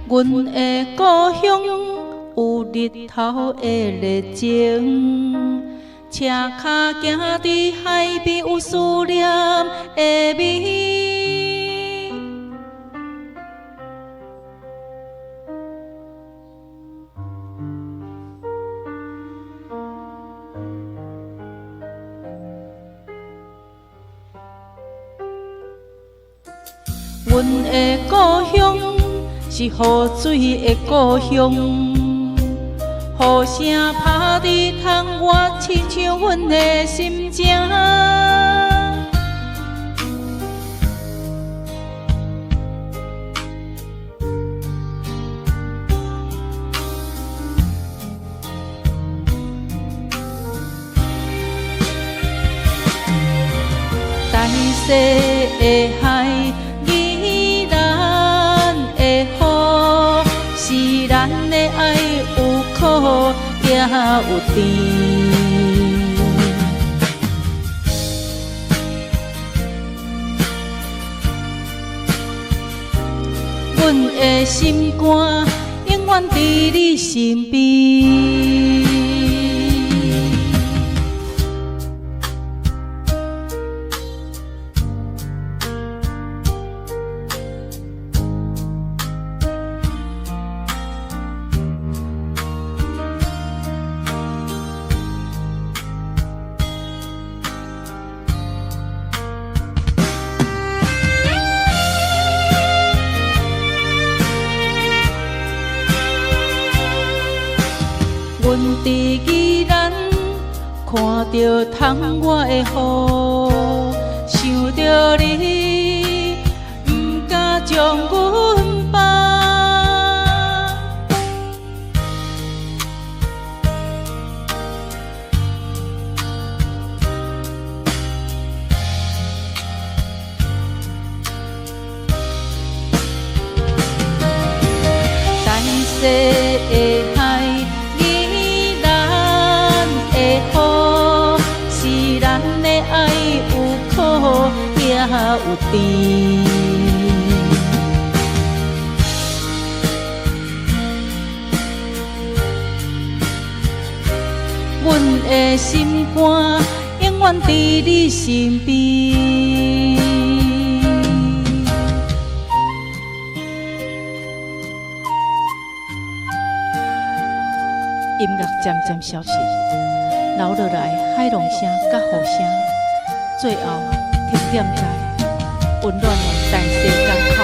阮的故乡有日头的热情，车脚行伫海边有思念的美。阮的故乡是雨水的故乡，雨声拍伫窗外，亲像阮的心情。大西的海，宜兰的雨，是咱的爱有苦也有甜。阮的心肝永远伫你身边。阮伫宜兰看着窗外的雨，想着你，不敢将阮放。大西的海，也有甜，阮的心肝永远伫你身边。音乐渐渐消失，留落来海浪声甲雨声，最后停点在温暖的大西港。